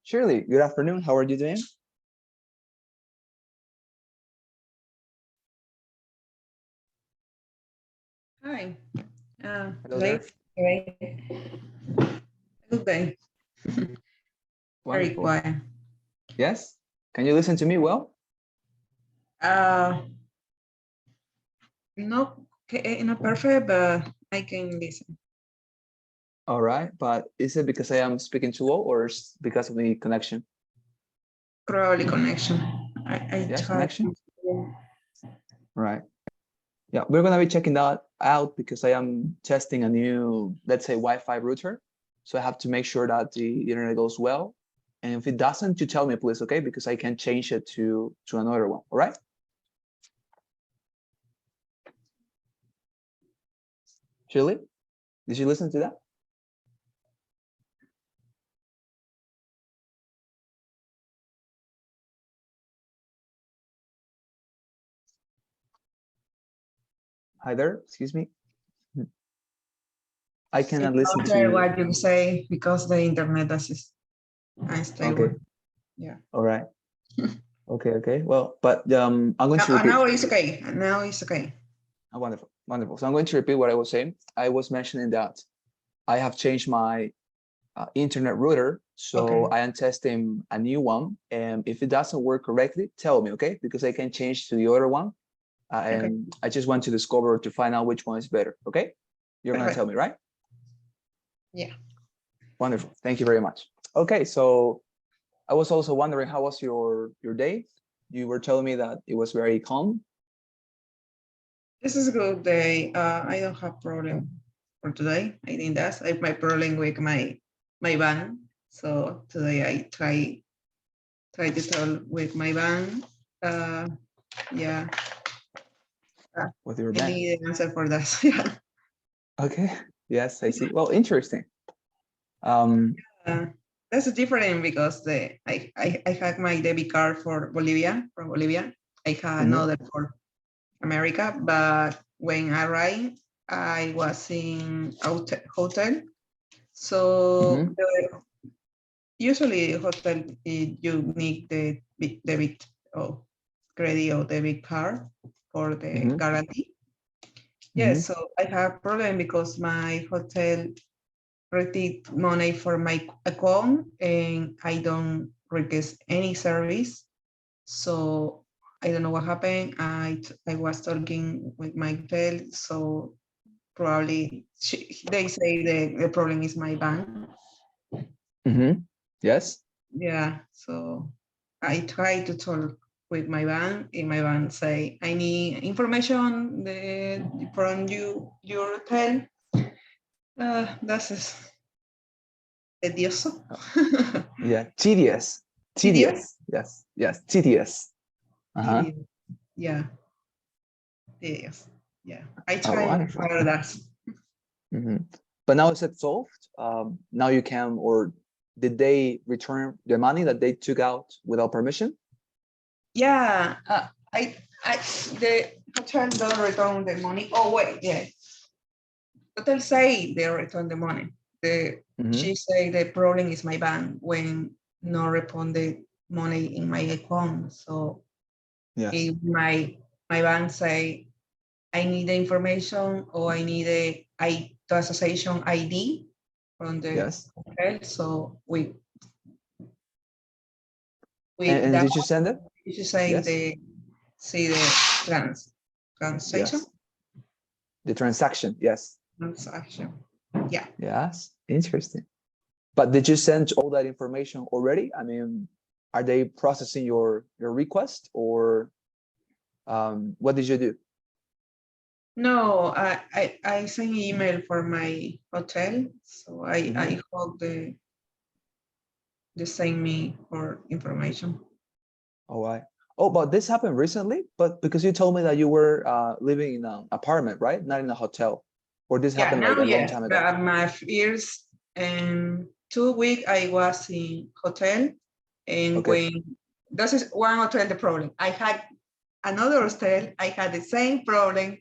Shirley, good afternoon. How are you doing? Hi. Hello Today there. is a good day. Very Wonderful. quiet. Yes? Can you listen to me well? Uh, not perfect, but I can listen. All right, but is it because I am speaking too low or is because of the connection? Probably connection. I Yes, try. connection? Right. Yeah, we're gonna be checking that out because I am testing a new, let's say, Wi-Fi router. So I have to make sure that the internet goes well. And if it doesn't, you tell me, please, okay? Because I can change it to another one, all right? Shirley, did you listen to that? Hi there, excuse me. I cannot listen It's to not you. what you say because the internet is unstable. Okay, Yeah. all right. Okay. Well, but I'm going to Now repeat. it's okay. Now it's okay. Oh, wonderful. So I'm going to repeat what I was saying. I was mentioning that I have changed my internet router, so Okay. I am testing a new one. And if it doesn't work correctly, tell me, okay? Because I can change to the other one. Okay. And I just want to discover to find out which one is better, okay? You're gonna Perfect. tell me, right? Yeah. Wonderful. Thank you very much. Okay, so I was also wondering how was your day? You were telling me that it was very calm. This is a good day. I don't have problem for today. I think that's my problem with my van. So today I try to talk with my van. Uh, yeah, With your I band. need an answer for that. Yeah. Okay. Yes, I see. Well, interesting. Um, Uh, that's different because I had my debit card for Bolivia from Bolivia. I had mhm, another for America, but when I arrived, I was in hotel. So mhm, usually hotel you need the debit or credit or debit card for the mhm, guarantee. Yes, mhm. so I have problem because my hotel receive money for my account and I don't request any service. So I don't know what happened. I was talking with my hotel, so probably they say the problem is my bank. Mhm. Yes. Yeah, so I try to talk with my bank, and my bank say I need information from your hotel. That's is tedioso. Yeah. TDS. Tedious? TDS. Yes. Yes. TDS. Uh-huh. Tedious. Yeah, tedious. Yeah, I Oh, try and wonderful. follow that. Mhm. But now is it solved? Now you can, or did they return the money that they took out without permission? Yeah, I, the hotel don't return the money. Oh wait, yeah, hotel say they return the money. She Mhm. say the problem is my bank when no respond the money in my account. So Yes. if my bank say I need the information or I need the association ID from the Yes. hotel. So with And that, did you send it? you say Yes. the see the transaction Yes. The transaction. Yes. transaction. Yeah. Yes. Interesting. But did you send all that information already? I mean, are they processing your request or what did you do? No, I sent email for my hotel, so I Mhm. hope they send me for information. Oh, I. Oh, but this happened recently, but because you told me that you were living in an apartment, right? Not in a hotel. Or this Yeah, happened like now a long yes, time ago. but my first 2 weeks I was in hotel, and Okay. when this is one hotel the problem. I had another hotel. I had the same problem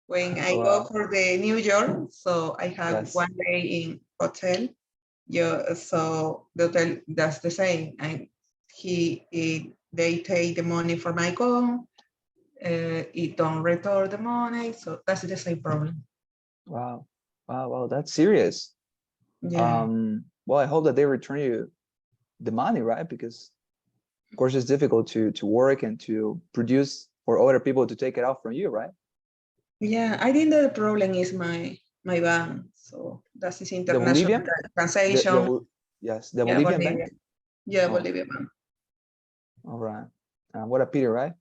when I Oh, go wow. for the New York. So I had Yes. one day in hotel Yeah, so the hotel does the same. And they take the money for my account. It don't return the money, so that's the same problem. Wow. Wow, that's serious. Yeah, Well, I hope that they return you the money, right? Because of course it's difficult to work and to produce for other people to take it out from you, right? yeah. I think the problem is my bank. So that is The international Bolivian, the transaction. yes, the Yeah, Bolivian Bolivia. bank. Yeah, Oh, Bolivia bank. all right. What a pity, right?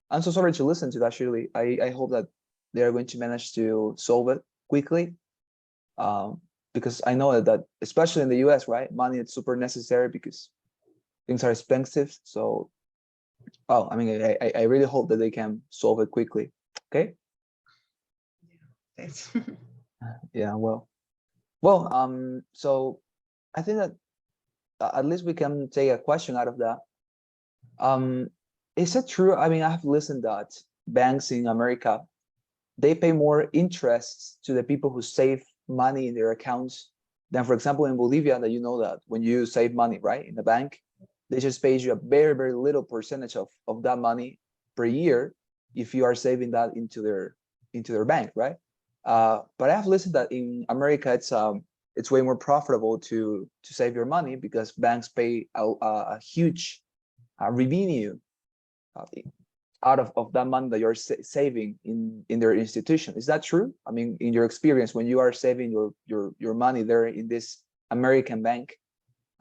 I'm so sorry to listen to that, Shirley. I hope that they are going to manage to solve it quickly. Because I know that especially in the US, right, money is super necessary because things are expensive. So, oh, I mean, I really hope that they can solve it quickly. Okay. Thanks. Yeah. So I think that at least we can take a question out of that. Um, is it true? I mean, I have listened that banks in America, they pay more interests to the people who save money in their accounts than, for example, in Bolivia, that you know that when you save money, right, in the bank, they just pay you a very, very little percentage of that money per year if you are saving that into their bank, right? But I have listened that in America, it's way more profitable to save your money because banks pay a huge revenue uh, out of that money that you're saving in their institution. Is that true? I mean, in your experience, when you are saving your money there in this American bank,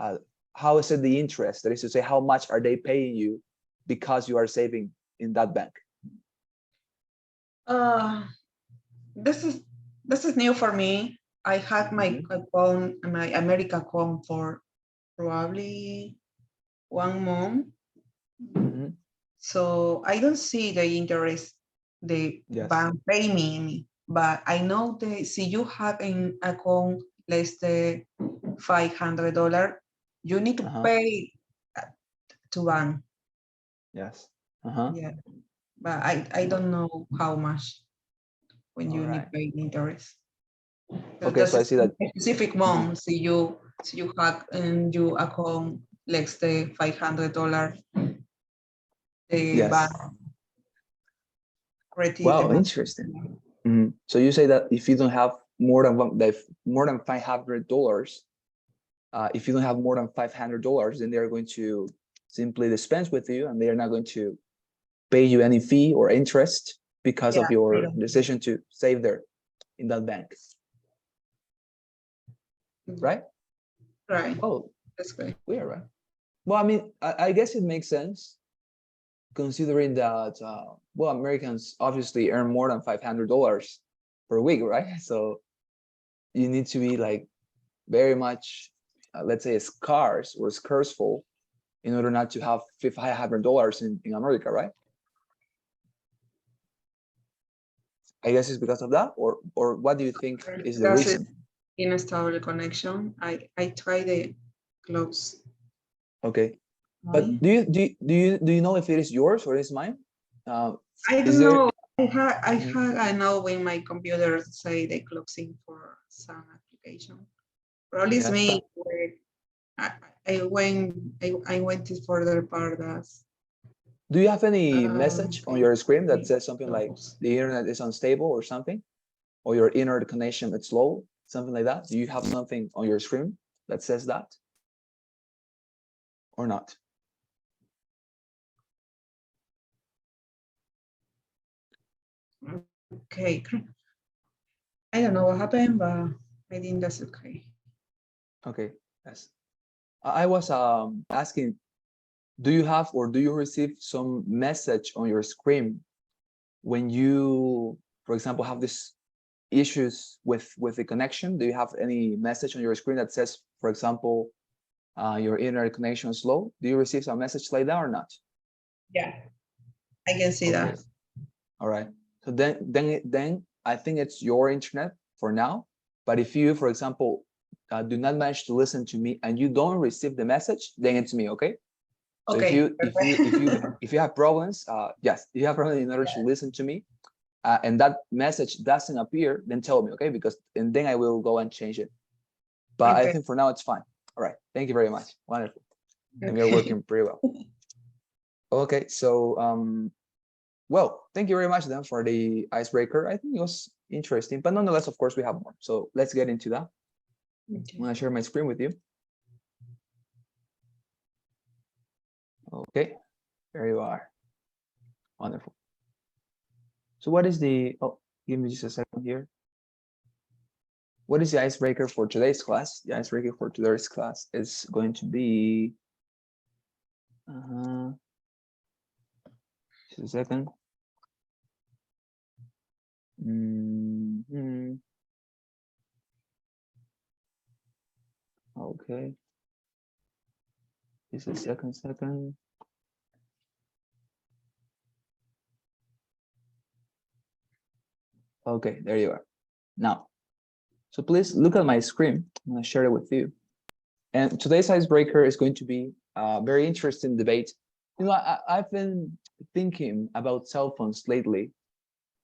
uh, how is it the interest? That is to say, how much are they paying you because you are saving in that bank? Uh, this is this is new for me. I had my Mhm. account, my America account for probably 1 month. Mhm. So I don't see the interest the Yes. bank pay me, but I know the see you have an account less than $500, you need to Uh-huh. pay to bank. Yes. Uh-huh. Yeah, but I don't know how much when All you right. need pay interest. So Okay, that's so a I see that. specific Mhm. month. See you have and you account less than $500, the bank Yes. credit the Wow, month. interesting. Mhm. So you say that if you don't have more than $500, if you don't have more than $500, then they're going to simply dispense with you, and they are not going to pay you any fee or interest because Yeah, of I your don't. decision to save there in that bank, right? Right. Oh, That's great. weird, right? Well, I mean, I guess it makes sense considering that, well, Americans obviously earn more than $500 per week, right? So you need to be like very much, let's say, scarce or scarceful in order not to have $500 in America, right? I guess it's because of that, or what do you think is the That's it. reason? Unstable connection. I try the close. Okay, but Right. do you know if it is yours or is mine? Uh, I is don't there? know. Mhm. I know when my computer say the closing for some application. Probably it's Yes, me but where I, I went to further part as do you have any message on okay. your screen that says something like Close. the internet is unstable or something, or your internet connection is slow, something like that? Do you have something on your screen that says that or not? Okay. I don't know what happened, but I think that's okay. Okay, yes. I was asking, do you have or do you receive some message on your screen when you, for example, have this issues with the connection? Do you have any message on your screen that says, for example, your internet connection is slow? Do you receive some message like that or not? Yeah, I can see Okay, that. all right. So then I think it's your internet for now. But if you, for example, do not manage to listen to me and you don't receive the message, then it's me. Okay. So if Okay, you if you if perfect. you if you have problems, yes, if you have problems in order to listen to me, and that message doesn't appear, then tell me, okay? Because and then I will go and change it. but I Okay. think for now it's fine. All right, thank you very much. Wonderful. And we are Okay. working pretty well. Okay, so well, thank you very much then for the icebreaker. I think it was interesting, but nonetheless, of course, we have more. So let's get into that. I'm gonna share my screen with you. Okay, there you are. Wonderful. So what is the, oh, give me just a second here. What is the icebreaker for today's class? The icebreaker for today's class is going to be, just a second. Okay. Just a second. Okay, there you are. Now, so please look at my screen. I'm gonna share it with you. And today's icebreaker is going to be a very interesting debate. You know, I've been thinking about cell phones lately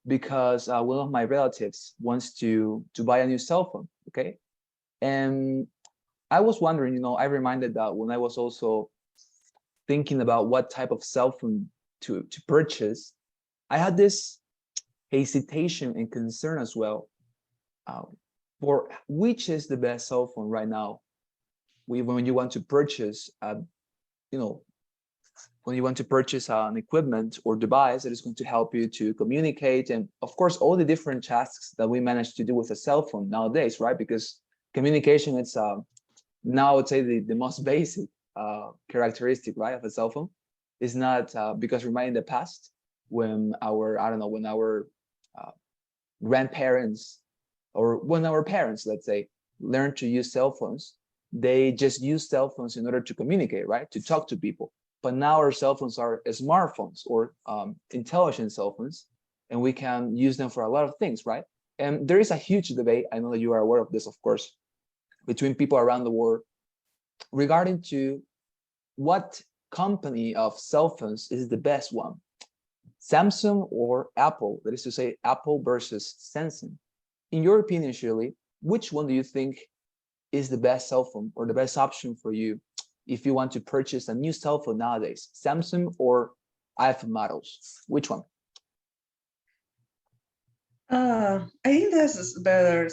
because one of my relatives wants to buy a new cell phone, okay? And I was wondering, you know, I reminded that when I was also thinking about what type of cell phone to purchase, I had this hesitation and concern as well for which is the best cell phone right now. When you want to purchase, you know, when you want to purchase an equipment or device that is going to help you to communicate, and of course, all the different tasks that we manage to do with a cell phone nowadays, right? Because communication, it's now I would say the most basic characteristic, right, of a cell phone. Is not because remember in the past when our, I don't know, when our grandparents or when our parents, let's say, learned to use cell phones, they just use cell phones in order to communicate, right? To talk to people. But now our cell phones are smartphones or intelligent cell phones, and we can use them for a lot of things, right? And there is a huge debate, I know that you are aware of this, of course, between people around the world regarding to what company of cell phones is the best one, Samsung or Apple, that is to say, Apple versus Samsung. In your opinion, Shirley, which one do you think is the best cell phone or the best option for you if you want to purchase a new cell phone nowadays, Samsung or iPhone models? Which one? I think this is better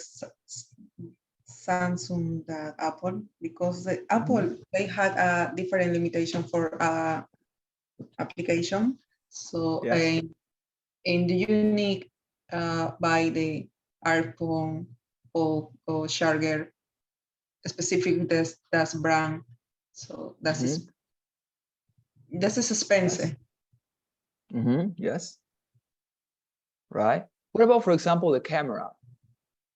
Samsung than Apple because the Apple they had a different limitation for application. So Yes. and you need by the iPhone or charger specific that's brand. So that's is expensive. Yes. Yes. Right. What about, for example, the camera?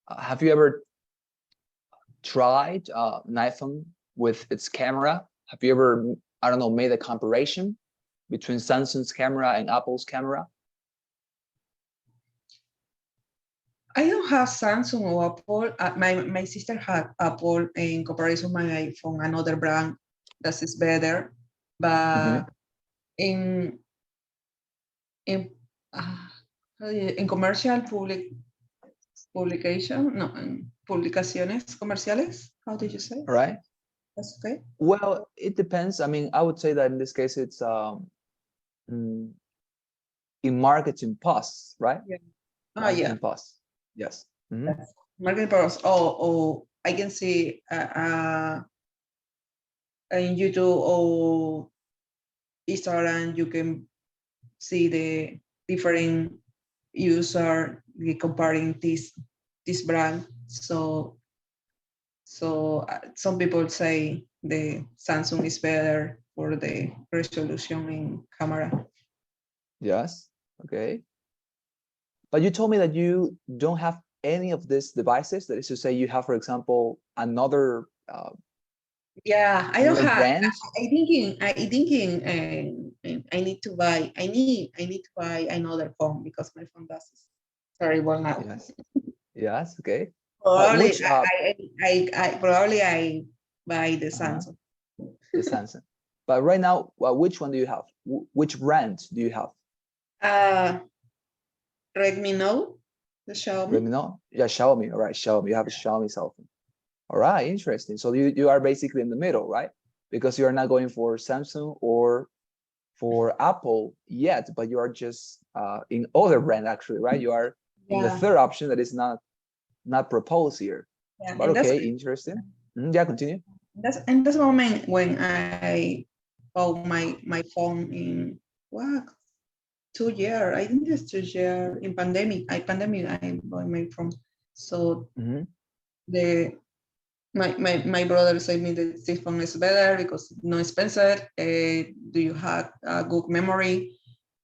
Have you ever tried an iPhone with its camera? Have you ever, I don't know, made a comparison between Samsung's camera and Apple's camera? I don't have Samsung or Apple. My sister had Apple in comparison with my iPhone, another brand that is better. But in in in commercial publication, no, in publicaciones comerciales. How did you say? All right. That's okay. Well, it depends. I mean, I would say that in this case, it's in marketing posts, right? Yeah. Marketing posts. Yes. Yes. Marketing posts. Oh, I can see in YouTube or Instagram, you can see the different user comparing this brand. So some people say the Samsung is better for the resolution in camera. Yes. Okay. But you told me that you don't have any of these devices. That is to say, you have, for example, another Yeah, I don't another have. brand. I thinking, I need to buy. I need to buy another phone because my phone does terrible now. Yes. Yes. Okay. Probably, Which I probably I buy the Samsung. the Samsung. But right now, which one do you have? Which brand do you have? Redmi Note, the Xiaomi. Redmi? No? Yeah, Xiaomi. All right, Xiaomi. You have a Xiaomi cell phone. All right, interesting. So you are basically in the middle, right? Because you are not going for Samsung or for Apple yet, but you are just in other brand actually, right? You are in the Yeah, third option that is not proposed here. yeah, But okay, interesting. Yeah, continue. that's in this moment when I bought my phone in what 2 year. I think it's 2 year in pandemic. I bought my phone. So Hmm. the my brother said me that this phone is better because it's no expensive. Do you have a good memory?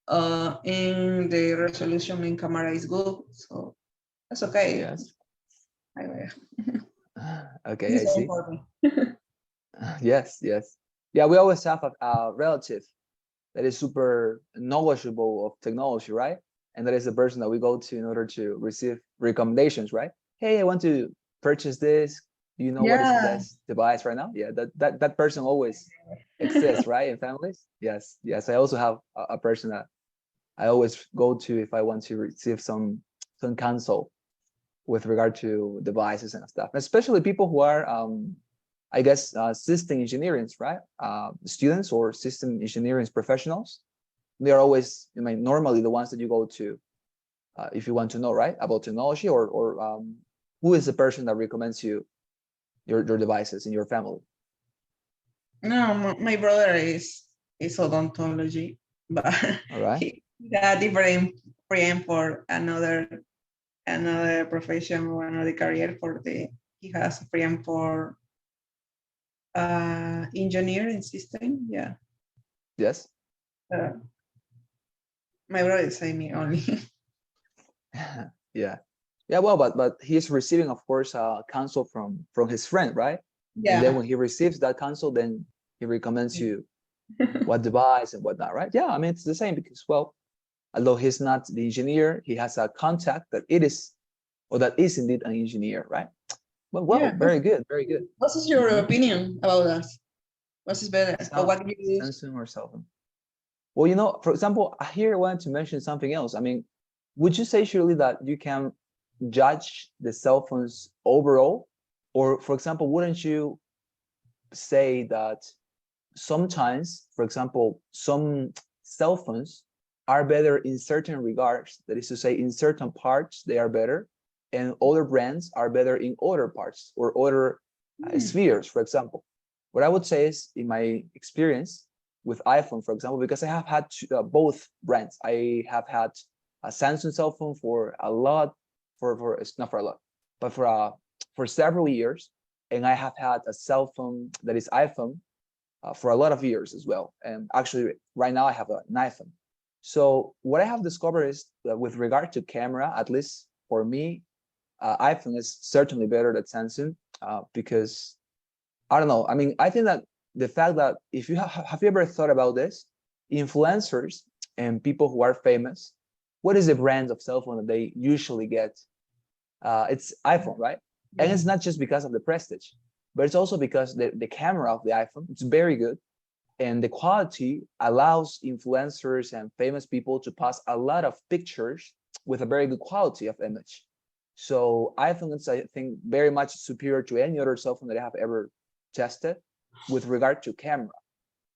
And the resolution in camera is good, so that's okay. Yes. I, Okay, this I is see. important. Yes, yes. Yeah, we always have a relative that is super knowledgeable of technology, right? And that is the person that we go to in order to receive recommendations, right? Hey, I want to purchase this. Do you know what is the Yeah. best device right now? Yeah, that person always exists, right? In families. Yes, yes. I also have a person that I always go to if I want to receive some counsel with regard to devices and stuff, especially people who are I guess system engineers, right? Students or system engineering professionals. They are always, I mean, normally the ones that you go to if you want to know, right, about technology, or who is the person that recommends you your devices in your family. No, my brother is odontology, but All right. he got different plan for another profession or another career for the he has a plan for engineering system. Yeah. Yes. Uh, my brother said me only. Yeah. Yeah. Well, but he's receiving, of course, counsel from his friend, right? And then Yeah. when he receives that counsel, then he recommends you what device and whatnot, right? Yeah. I mean, it's the same because, well, although he's not the engineer, he has a contact that it is, or that is indeed an engineer, right? Well, Yeah. very good, very good. What is your Hmm. opinion about that? What is better? Or what do you use? Samsung or cell phone? Well, for example, here I wanted to mention something else. I mean, would you say surely that you can judge the cell phones overall? Or, for example, wouldn't you say that sometimes, for example, some cell phones are better in certain regards? That is to say, in certain parts, they are better, and other brands are better in other parts or other Hmm. spheres, for example. What I would say is, in my experience with iPhone, for example, because I have had both brands. I have had a Samsung cell phone for a lot, for it's not for a lot, but for several years, and I have had a cell phone that is iPhone for a lot of years as well. And actually, right now I have an iPhone. So what I have discovered is that with regard to camera, at least for me, iPhone is certainly better than Samsung because I don't know. I mean, I think that the fact that if you have you ever thought about this, influencers and people who are famous, what is the brand of cell phone that they usually get? It's iPhone, right? And Yeah. it's not just because of the prestige, but it's also because the camera of the iPhone, it's very good. And the quality allows influencers and famous people to post a lot of pictures with a very good quality of image. So iPhone is, I think, very much superior to any other cell phone that I have ever tested with regard to camera.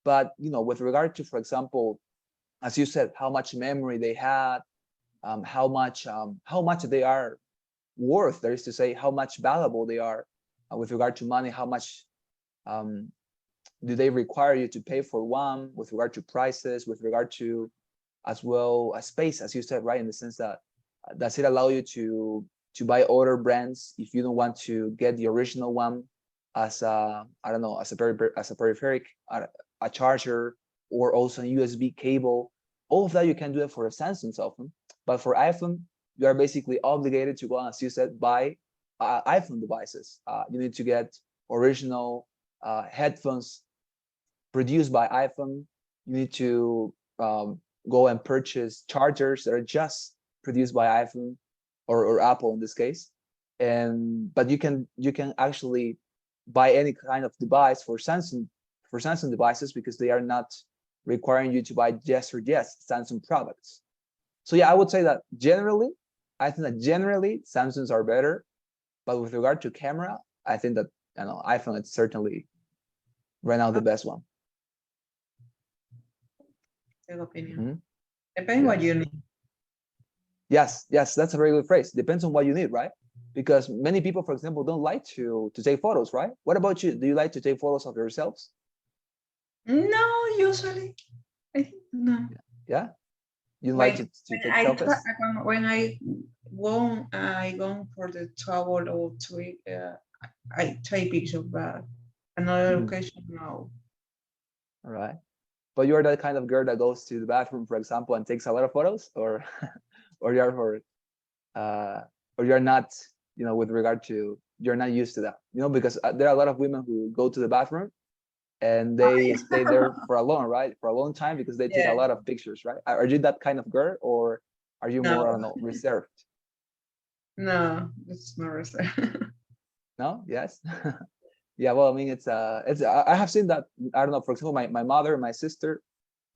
But with regard to, for example, as you said, how much memory they had, how much they are worth, that is to say, how much valuable they are with regard to money, how much um, do they require you to pay for one, with regard to prices, with regard to as well as space, as you said, right? In the sense that does it allow you to buy other brands if you don't want to get the original one as a, I don't know, as a peripheric, a charger, or also a USB cable? All of that you can do it for a Samsung cell phone, but for iPhone, you are basically obligated to go, as you said, buy iPhone devices. You need to get original headphones produced by iPhone. You need to go and purchase chargers that are just produced by iPhone or Apple in this case. And but you can actually buy any kind of device for Samsung devices because they are not requiring you to buy just or just Samsung products. So yeah, I would say that I think that generally Samsungs are better, but with regard to camera, I think that I know iPhone is certainly right now the best one. Take opinion. Mhm. Depends what you need. Yes, that's a very good phrase. Depends on what you need, right? Because many people, for example, don't like to take photos, right? What about you? Do you like to take photos of yourselves? No, usually. I think no. Yeah, you like When, to when take I selfies? when I go for the travel or to I take pictures, but another Mhm. occasion no. All right. But you're that kind of girl that goes to the bathroom, for example, and takes a lot of photos, or or you're for or you're not, with regard to you're not used to that, because there are a lot of women who go to the bathroom and they stay there for a long time because they take a Yeah. lot of pictures, right? Are you that kind of girl, or are you more, I don't No, know, reserved? no, it's not reserved. No? Yes? Yeah, well, I mean, I have seen that. I don't know, for example, my mother and my sister,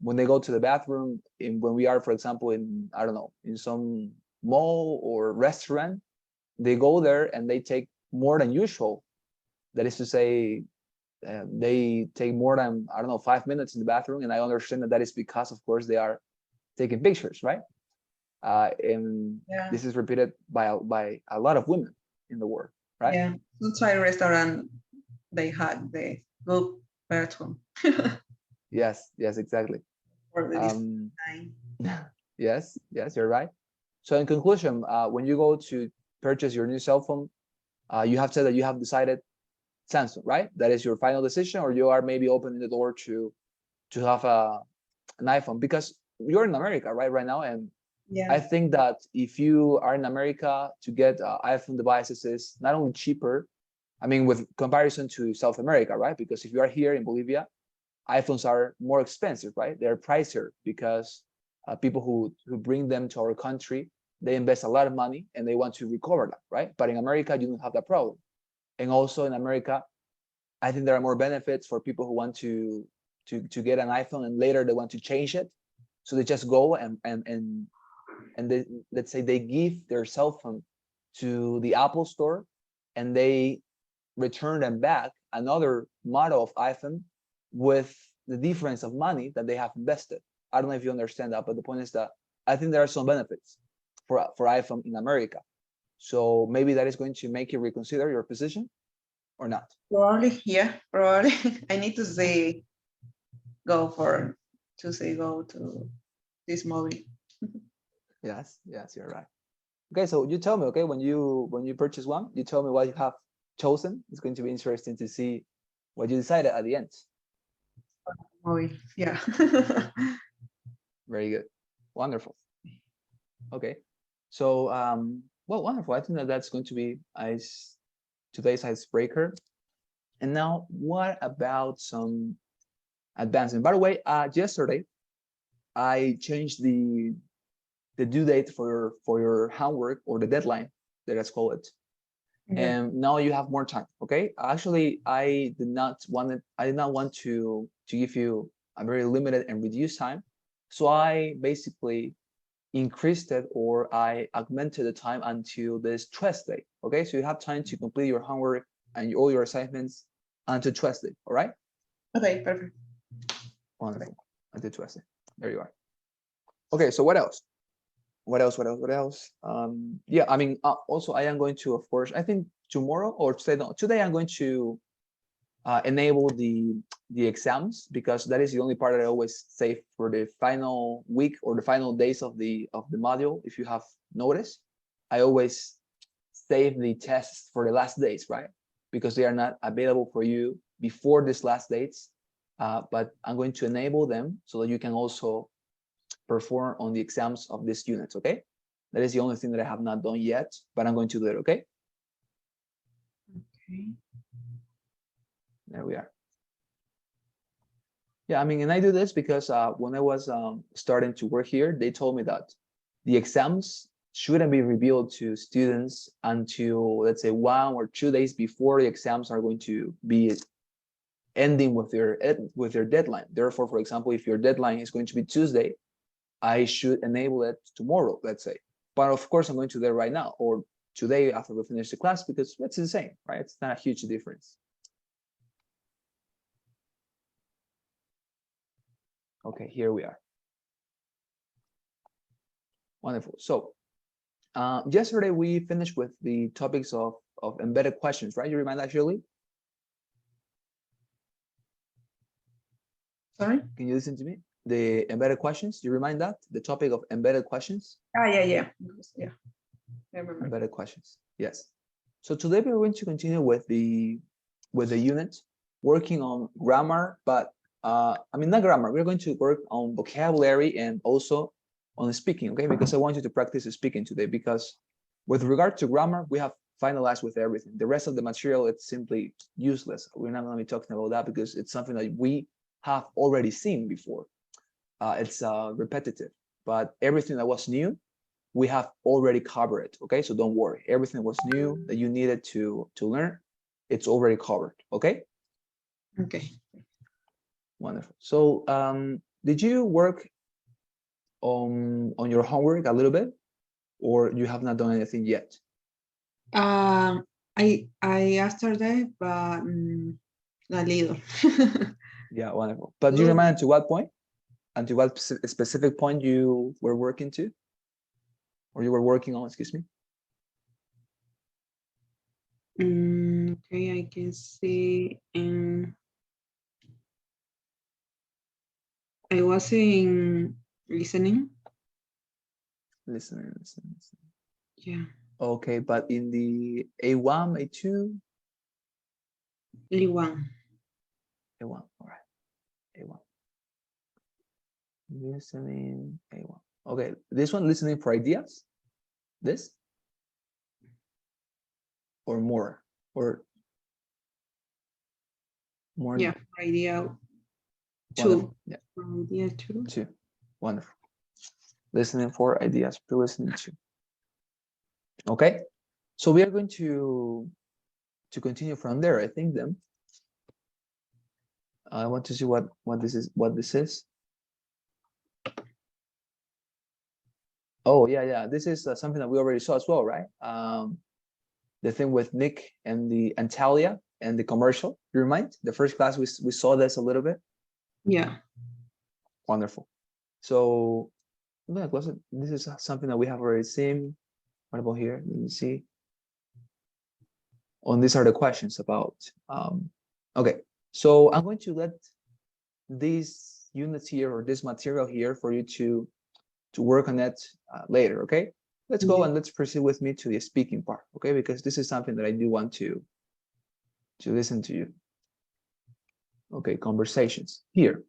when they go to the bathroom, when we are, for example, in, I don't know, in some mall or restaurant, they go there and they take more than usual. That is to say, they take more than, I don't know, 5 minutes in the bathroom, and I understand that that is because, of course, they are taking pictures, right? And Yeah, this is repeated by a lot of women in the world, right? yeah. Sometimes restaurant they had the good bathroom Yes, exactly. for the Um, design. yes, you're right. So in conclusion, when you go to purchase your new cell phone, you have said that you have decided Samsung, right? That is your final decision, or you are maybe opening the door to have an iPhone, because you're in America, right now, and I Yeah, think that if you are in America, to get iPhone devices is not only cheaper, I mean, with comparison to South America, right? Because if you are here in Bolivia, iPhones are more expensive, right? They're pricier because people who bring them to our country, they invest a lot of money and they want to recover that, right? But in America, you don't have that problem. And also in America, I think there are more benefits for people who want to get an iPhone and later they want to change it. So they just go and they, let's say they give their cell phone to the Apple store and they return them back another model of iPhone with the difference of money that they have invested. I don't know if you understand that, but the point is that I think there are some benefits for iPhone in America. So maybe that is going to make you reconsider your position or not. probably. Yeah, probably. I need to say go to this movie. Yes, you're right. Okay, so you tell me, okay, when you purchase one, you tell me what you have chosen. It's going to be interesting to see what you decided at the end. Movie. Yeah. Very good. Wonderful. Okay. So, well, wonderful. I think that that's going to be today's icebreaker. And now, what about some advancement? By the way, yesterday I changed the due date for your homework, or the deadline, let's call it. Yeah. And now you have more time. Okay. Actually, I did not want to give you a very limited and reduced time. So I basically increased it, or I augmented the time until this Tuesday. Okay, so you have time to complete your homework and all your assignments until Tuesday. All right, Okay, perfect. wonderful. Until Tuesday. There you are. Okay, so what else? Yeah, I mean, also I am going to, of course, I think tomorrow or today. No, today I'm going to enable the exams, because that is the only part that I always save for the final week or the final days of the module. If you have noticed, I always save the tests for the last days, right? Because they are not available for you before these last dates. But I'm going to enable them so that you can also perform on the exams of these units. Okay, that is the only thing that I have not done yet, but I'm going to do it. Okay, Okay. there we are. Yeah, I mean, and I do this because when I was starting to work here, they told me that the exams shouldn't be revealed to students until, let's say, 1 or 2 days before the exams are going to be ending with their deadline. Therefore, for example, if your deadline is going to be Tuesday, I should enable it tomorrow, let's say. But of course, I'm going to do it right now or today after we finish the class, because it's the same, right? It's not a huge difference. Okay, here we are. Wonderful. So yesterday we finished with the topics of embedded questions, right? You remember that, Shirley? Sorry? Can you listen to me? The embedded questions, you remind that? The topic of embedded questions? Yeah. I remember. Embedded questions, yes. So today we're going to continue with the unit, working on grammar, but I mean, not grammar, we're going to work on vocabulary and also on speaking, okay? Because I want you to practice speaking today, because with regard to grammar, we have finalized with everything. The rest of the material, it's simply useless. We're not going to be talking about that because it's something that we have already seen before. It's repetitive, but everything that was new, we have already covered it, okay? So don't worry. Everything that was new that you needed to learn, it's already covered, okay? Okay. Wonderful. So did you work on your homework a little bit, or you have not done anything yet? I yesterday, but a little. Yeah, wonderful. But do you remember to what point? And to what specific point you were working to? Or you were working on, excuse me? Okay, I can see. I was in listening. Listening. Yeah. Okay, but in the A1, A2? A1. A1, all right. A1. Listening, A1. Okay, this one, listening for ideas? This? Or more? Or more? Yeah, idea Wonderful. 2. Yeah. Idea 2. 2. Wonderful. Listening for ideas, pre-listening to. Okay, so we are going to continue from there, I think. Then I want to see what this is. Oh yeah, this is something that we already saw as well, right? The thing with Nick and the Antalya and the commercial. You remind? The first class we saw this a little bit. Yeah. Wonderful. So this is something that we have already seen. What about here? Let me see. And these are the questions about. Okay, so I'm going to let these units here or this material here for you to work on it later. Okay, let's go and let's proceed with me to the speaking part. Okay, because this is something that I do want to listen to you. Okay, conversations here.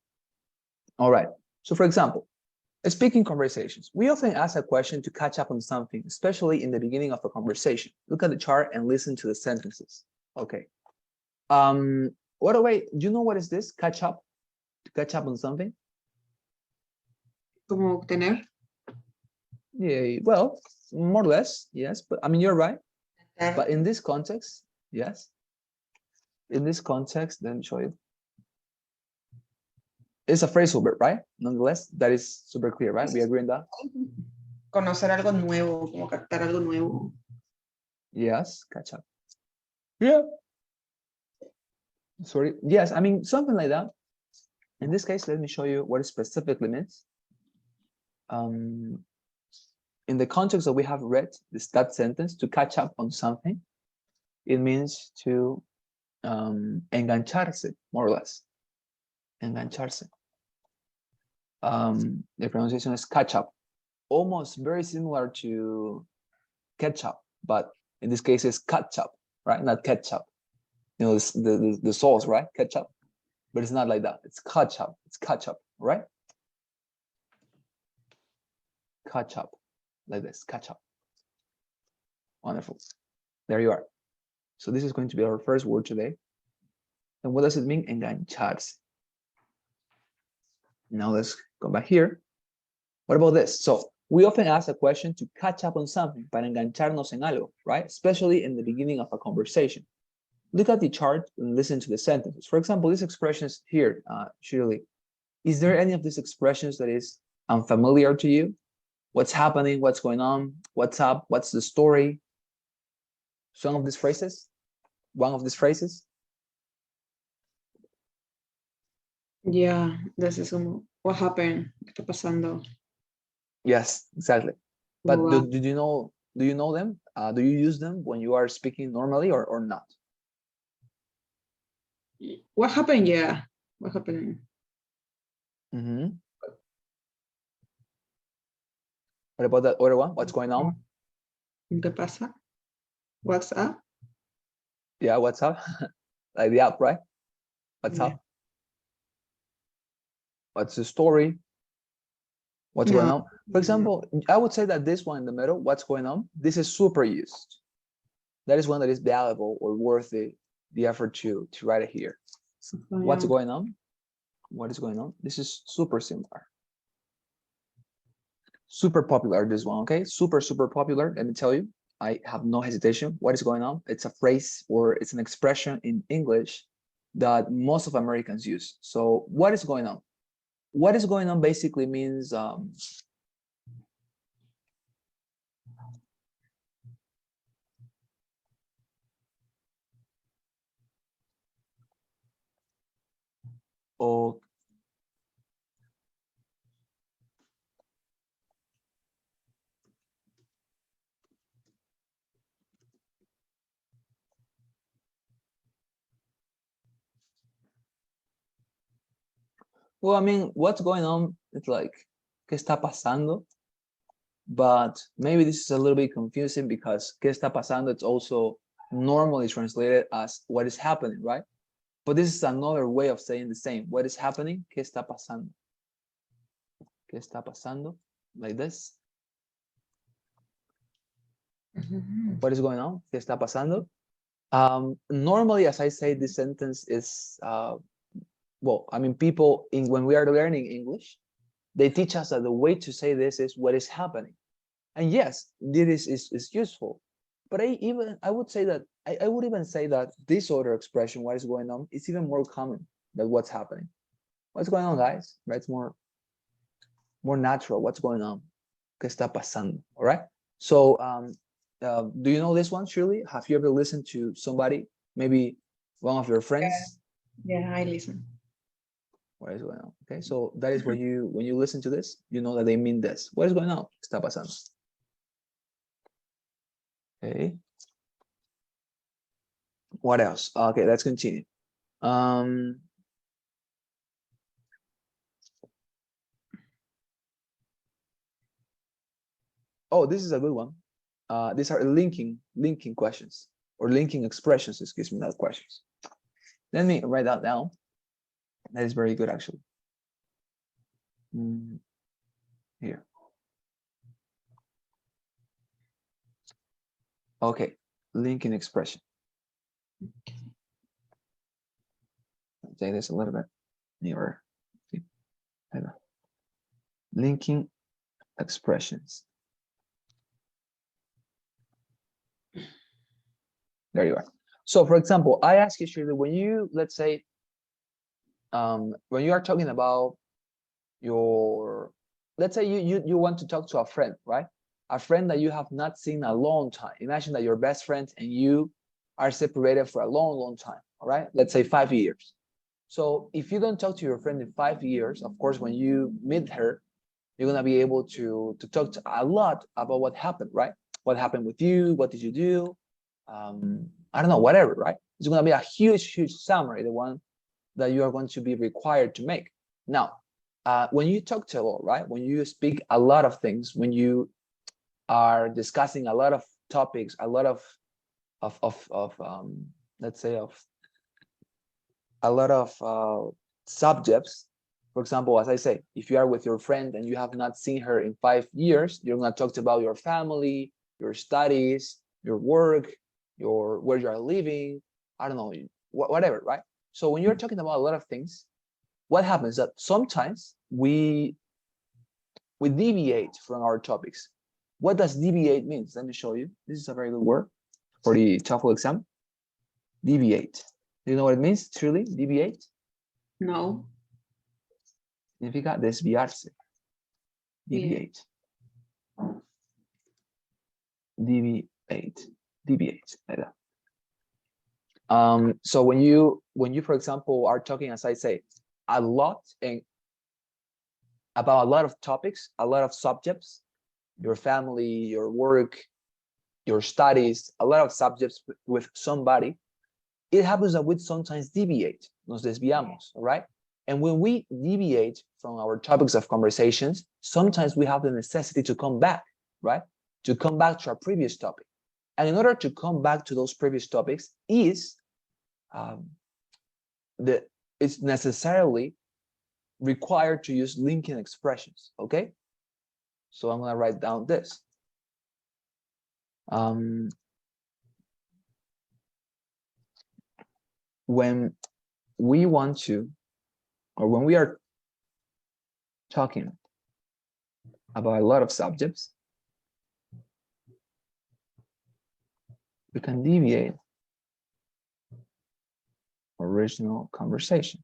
All right. So for example, speaking conversations, we often ask a question to catch up on something, especially in the beginning of a conversation. Look at the chart and listen to the sentences. Okay. What do you know what is this? Catch up? To catch up on something? Como obtener. Yeah, well, more or less, yes. But I mean, you're right. But in this context, yes. In this context, let me show you. It's a phrasal verb, right? Nonetheless, that is super clear, right? We agree on that? Conocer algo nuevo, como captar algo nuevo. Yes, catch up. Yeah. Sorry. Yes, I mean, something like that. In this case, let me show you what it specifically means. In the context that we have read, that sentence, to catch up on something, it means to engancharse, more or less. Engancharse. The pronunciation is catch up. Almost very similar to ketchup, but in this case, it's ketchup, right? Not ketchup. You know, the sauce, right? Ketchup. But it's not like that. It's ketchup. It's ketchup, right? Ketchup. Like this, ketchup. Wonderful. There you are. So this is going to be our first word today. And what does it mean? Engancharse. Now let's go back here. What about this? So we often ask a question to catch up on something, para engancharnos en algo, right? Especially in the beginning of a conversation. Look at the chart and listen to the sentences. For example, these expressions here, Shirley, is there any of these expressions that is unfamiliar to you? What's happening? What's going on? What's up? What's the story? Some of these phrases? One of these phrases? Yeah, this is como What happened? ¿Qué está pasando? Yes, exactly. But Wow. do you know them? Do you use them when you are speaking normally or not? What happened? Yeah. What happened? Mm-hmm. What about that other one? What's going on? ¿Qué pasa? What's up? Yeah, what's up? Like the app, right? What's Yeah. up? What's the story? What's No. going on? For example, I would say that this one in the middle, what's going on? This is super used. That is one that is valuable or worth the effort to write it here. What's going on? What is going on? This is super similar. Super popular, this one, okay? Super popular. Let me tell you, I have no hesitation. What is going on? It's a phrase or it's an expression in English that most of Americans use. So what is going on? What is going on basically means oh, well, I mean, what's going on? It's like, ¿qué está pasando? But maybe this is a little bit confusing because ¿qué está pasando? It's also normally translated as what is happening, right? But this is another way of saying the same. What is happening? ¿Qué está pasando? ¿Qué está pasando? Like this. What is going on? ¿Qué está pasando? Normally, as I say, this sentence is, well, I mean, people, when we are learning English, they teach us that the way to say this is what is happening. And yes, this is useful. But I would say that, I would even say that this other expression, what is going on, is even more common than what's happening. What's going on, guys? Right? It's more natural. What's going on? ¿Qué está pasando? All right. So, do you know this one, Shirley? Have you ever listened to somebody, maybe one of your friends? Yeah, I listen. What is going on? Okay, so that is when you listen to this, you know that they mean this. What is going on? ¿Qué está pasando? Okay. What else? Okay, let's continue. Oh, this is a good one. These are linking questions or linking expressions, excuse me, not questions. Let me write that down. That is very good, actually. Here. Okay, linking expression. Take this a little bit nearer. Linking expressions. There you are. So, for example, I ask you, Shirley, when you, let's say, when you are talking about your, let's say you want to talk to a friend, right? A friend that you have not seen a long time. Imagine that you're best friends and you are separated for a long time, all right? Let's say 5 years. So if you don't talk to your friend in 5 years, of course, when you meet her, you're gonna be able to talk to a lot about what happened, right? What happened with you? What did you do? I don't know, whatever, right? It's gonna be a huge summary, the one that you are going to be required to make. Now, when you talk to a lot, right? When you speak a lot of things, when you are discussing a lot of topics, a lot of let's say of a lot of subjects. For example, as I say, if you are with your friend and you have not seen her in 5 years, you're going to talk about your family, your studies, your work, your where you are living, I don't know, whatever, right? So when you're talking about a lot of things, what happens that sometimes we deviate from our topics. What does deviate means? Let me show you. This is a very good word for the TOEFL exam. Deviate. Do you know what it means? Truly, deviate. No. Significa desviarse. Deviate. Deviate. Like that. So when you, for example, are talking, as I say, a lot, and about a lot of topics, a lot of subjects, your family, your work, your studies, a lot of subjects with somebody, it happens that we sometimes deviate, nos desviamos, all right? And when we deviate from our topics of conversations, sometimes we have the necessity to come back, right? To come back to our previous topic. And in order to come back to those previous topics it's necessarily required to use linking expressions, okay? So I'm gonna write down this. When we want to, or when we are talking about a lot of subjects, we can deviate original conversation.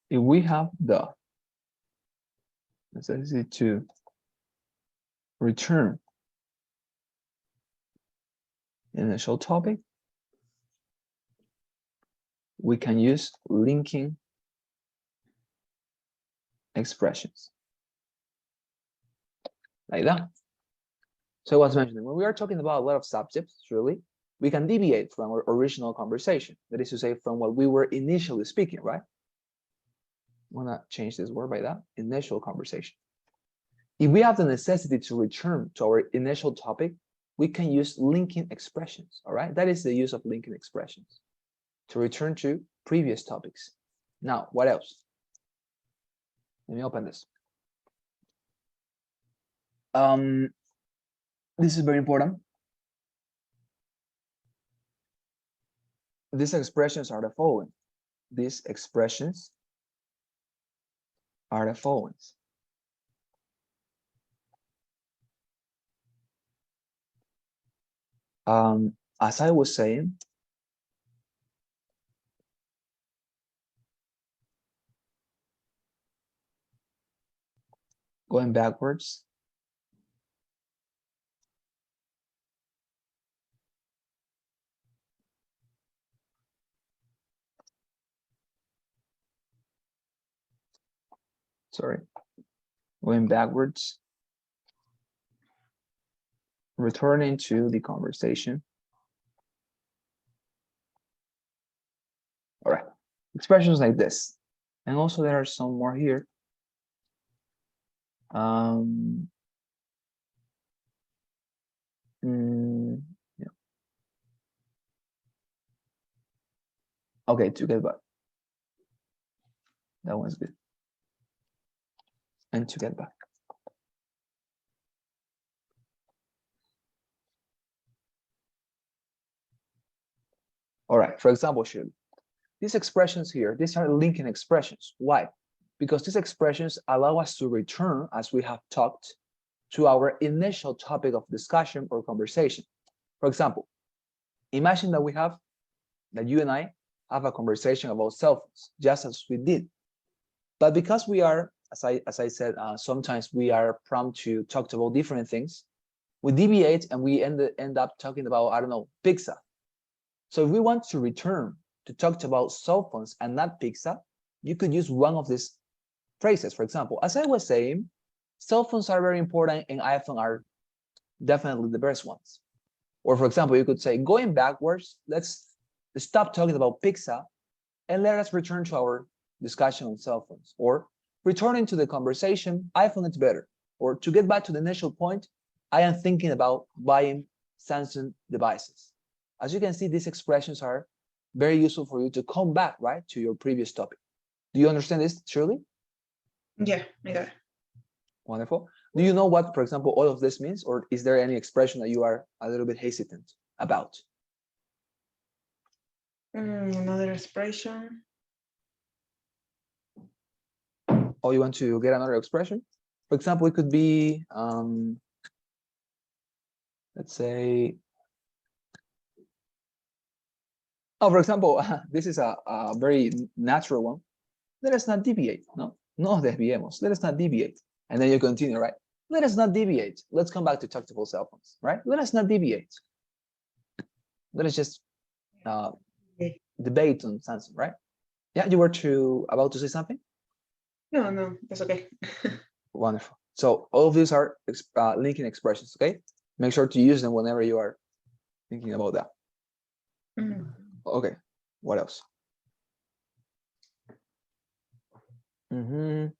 If we have the necessity to return initial topic, we can use linking expressions like that. So I was mentioning, when we are talking about a lot of subjects, surely we can deviate from our original conversation. That is to say, from what we were initially speaking, right? I'm gonna change this word by that, initial conversation. If we have the necessity to return to our initial topic, we can use linking expressions, all right? That is the use of linking expressions, to return to previous topics. Now, what else? Let me open this. This is very important. These expressions are the following. These expressions are the following. As I was saying, going backwards, sorry, going backwards, returning to the conversation. All right, expressions like this. And also there are some more here. Yeah. Okay, to get back. That one's good. And to get back. All right, for example, Shirley, these expressions here, these are linking expressions. Why? Because these expressions allow us to return, as we have talked, to our initial topic of discussion or conversation. For example, imagine that you and I have a conversation about cell phones, just as we did. But because we are, as I said, sometimes we are prone to talk about different things, we deviate and we end up talking about, I don't know, pizza. So if we want to return to talk about cell phones and not pizza, you could use one of these phrases. For example, as I was saying, cell phones are very important and iPhone are definitely the best ones. Or for example, you could say, going backwards, let's stop talking about pizza and let us return to our discussion on cell phones. Or returning to the conversation, iPhone is better. Or to get back to the initial point, I am thinking about buying Samsung devices. As you can see, these expressions are very useful for you to come back, right, to your previous topic. Do you understand this, Shirley? Yeah, I got it. Wonderful. Do you know what, for example, all of this means, or is there any expression that you are a little bit hesitant about? Another expression. Oh, you want to get another expression? For example, it could be, let's say, oh, for example, this is a very natural one. Let us not deviate. No desviemos. Let us not deviate. And then you continue, right? Let us not deviate. Let's come back to talkable cell phones, right? Let us not deviate. Let us just debate on something, right? Yeah, you were about to say something? No, that's okay. Wonderful. So all of these are linking expressions, okay? Make sure to use them whenever you are thinking about that. Mm. Okay, what else? Okay,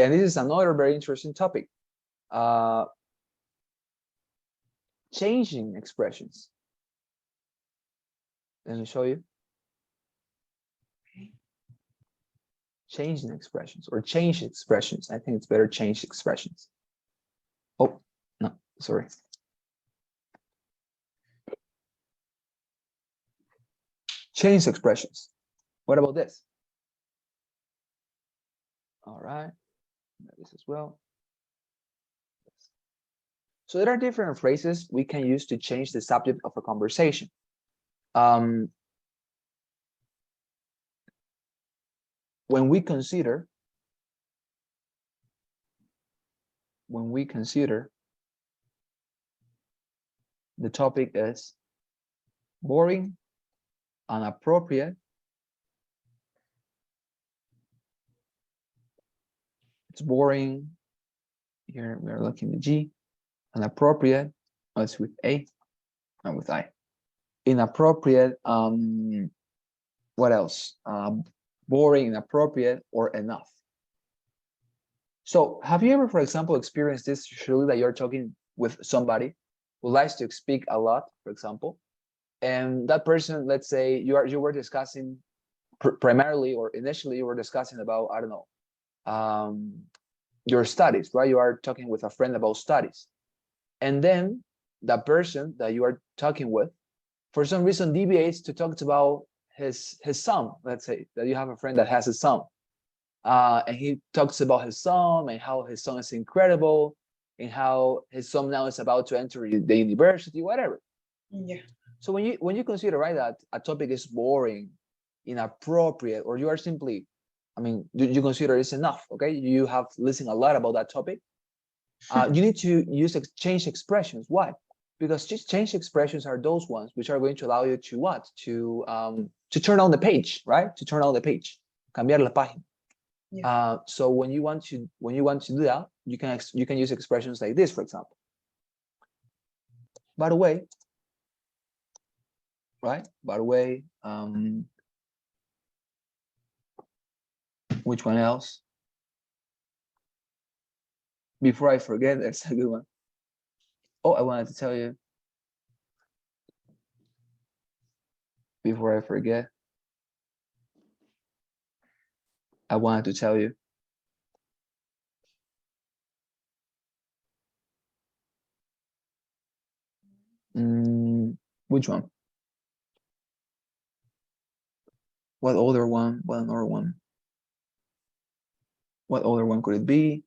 and this is another very interesting topic. Changing expressions. Let me show you. Changing expressions or change expressions. I think it's better change expressions. Oh, no, sorry. Change expressions. What about this? All right, this as well. So there are different phrases we can use to change the subject of a conversation. When we consider the topic is boring, inappropriate, it's boring. Here we are looking at G. Inappropriate, it's with A, not with I. Inappropriate, what else? Boring, inappropriate, or enough. So have you ever, for example, experienced this, Shirley, that you're talking with somebody who likes to speak a lot, for example, and that person, let's say you were discussing primarily or initially you were discussing about, I don't know, your studies, right? You are talking with a friend about studies. And then the person that you are talking with, for some reason, deviates to talk about his son. Let's say that you have a friend that has a son. And he talks about his son and how his son is incredible and how his son now is about to enter the university, whatever. Yeah. So when you consider, right, that a topic is boring, inappropriate, or you are simply, I mean, you consider it's enough, okay? You have listened a lot about that topic. You need to use change expressions. Why? Because just change expressions are those ones which are going to allow you to what? To turn on the page, right? To turn on the page, cambiar la página. Yeah. So when you want to do that, you can use expressions like this, for example. By the way, right? By the way, which one else? Before I forget, that's a good one. Oh, I wanted to tell you. Before I forget, I wanted to tell you. Which one? What other one? What another one? What other one could it be?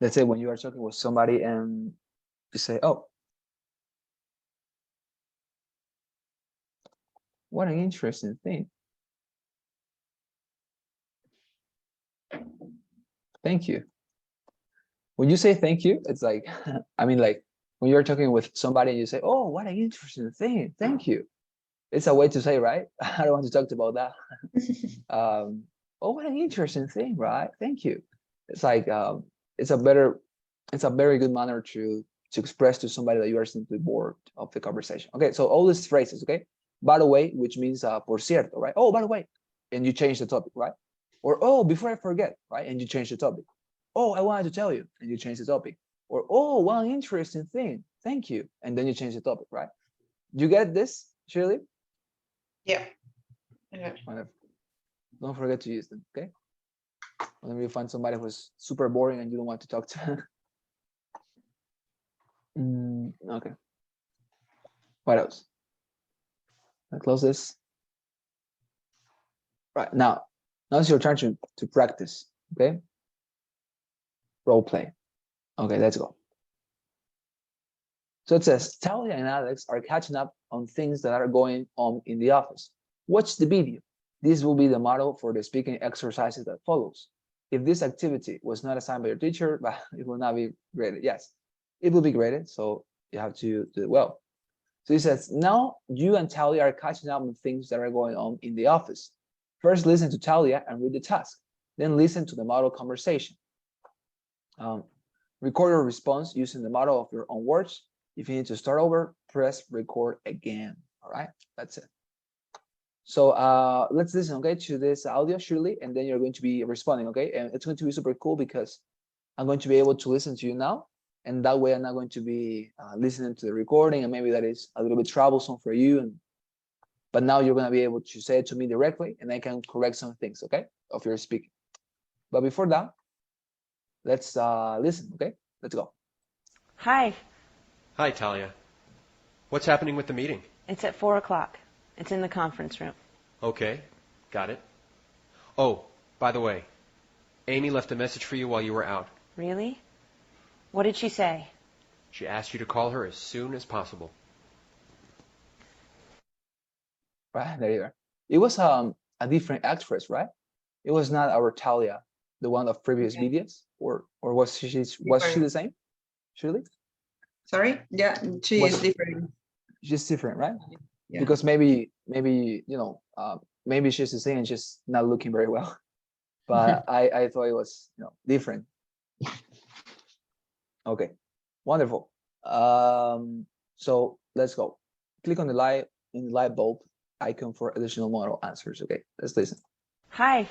Let's say when you are talking with somebody and you say, "Oh, what an interesting thing. Thank you." When you say thank you, it's like, I mean, like when you're talking with somebody and you say, "Oh, what an interesting thing. Thank you." It's a way to say, right? I don't want to talk about that. Oh, what an interesting thing, right? Thank you. It's like it's a very good manner to express to somebody that you are simply bored of the conversation. Okay, so all these phrases, okay? By the way, which means por cierto, right? Oh, by the way, and you change the topic, right? Or oh, before I forget, right? And you change the topic. Oh, I wanted to tell you, and you change the topic. Or oh, what an interesting thing. Thank you, and then you change the topic, right? You get this, Shirley? Yeah. Wonderful. Don't forget to use them, okay? Whenever you find somebody who's super boring and you don't want to talk to them. Okay. What else? I close this. Right, now it's your turn to practice, okay? Role play. Okay, let's go. So it says, Talia and Alex are catching up on things that are going on in the office. Watch the video. This will be the model for the speaking exercises that follows. if this activity was not assigned by your teacher, but it will not be graded. Yes, it will be graded. So you have to do it well. So he says, now you and Talia are catching up on things that are going on in the office. First, listen to Talia and read the task. Then listen to the model conversation. Record your response using the model of your own words. If you need to start over, press record again. All right, that's it. So let's listen, okay, to this audio, Shirley, and then you're going to be responding, okay? And it's going to be super cool because I'm going to be able to listen to you now, and that way I'm not going to be listening to the recording, and maybe that is a little bit troublesome for you. But now you're going to be able to say it to me directly, and I can correct some things, okay, of your speaking. But before that, let's listen, okay? Let's go. Hi, Hi, Talia. What's happening with the meeting? it's at 4 o'clock. It's in the conference room. Okay, got it. Oh, by the way, Amy left a message for you while you were out. Really? What did she say? She asked you to call her as soon as possible. Right, there you are. It was a different actress, right? It was not our Talia, the one of previous videos, or was she the same? Shirley? Sorry? Yeah, she Was- is different. She's different, right? Yeah. Because maybe you know, maybe she's the same and just not looking very well. But I thought it was, you know, different. Okay, wonderful. So let's go. Click on the light bulb icon for additional model answers. Okay, let's listen. Hi.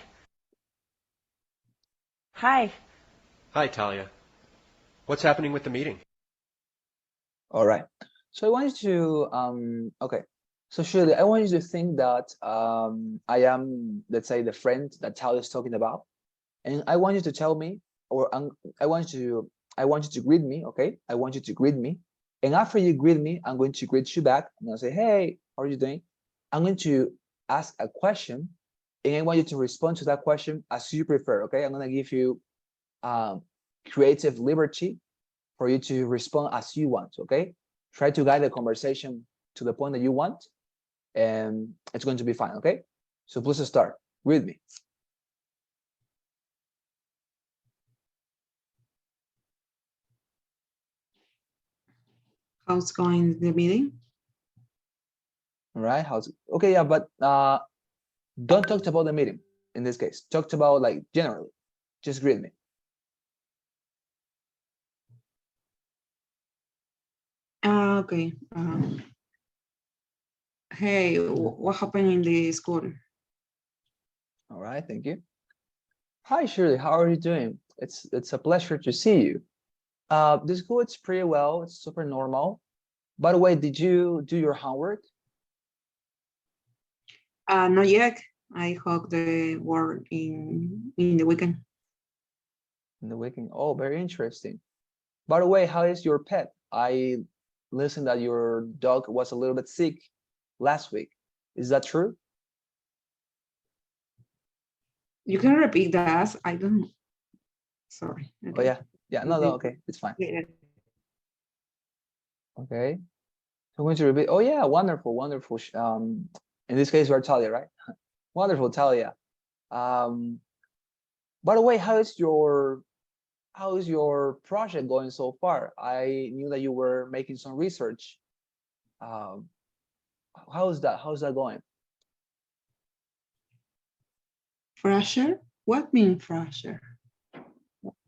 Hi. Hi, Talia. What's happening with the meeting? All right. So I want you to okay. So Shirley, I want you to think that I am, let's say, the friend that Talia is talking about, and I want you to tell me, or I want you to greet me. Okay, I want you to greet me, and after you greet me, I'm going to greet you back. I'm gonna say, hey, how are you doing? I'm going to ask a question, and I want you to respond to that question as you prefer. Okay, I'm gonna give you creative liberty for you to respond as you want. Okay, try to guide the conversation to the point that you want, and it's going to be fine. Okay, so please start with me. How's going the meeting? All right, okay? Yeah, but don't talk about the meeting in this case. Talk about like generally. Just greet me. Okay. Hey, what happened in the school? All right, thank you. Hi Shirley, how are you doing? It's a pleasure to see you. The school, it's pretty well. It's super normal. By the way, did you do your homework? Not yet. I hope the work in the weekend. In the weekend? Oh, very interesting. By the way, how is your pet? I listened that your dog was a little bit sick last week. Is that true? You can repeat that. I don't. Sorry. Oh Okay. yeah, yeah. No, okay, it's fine. Yeah. Okay, so I'm going to repeat. Oh yeah, wonderful, wonderful. In this case, we're Talia, right? Wonderful, Talia. By the way, how is your project going so far? I knew that you were making some research. How's that going? Fresher? What means fresher?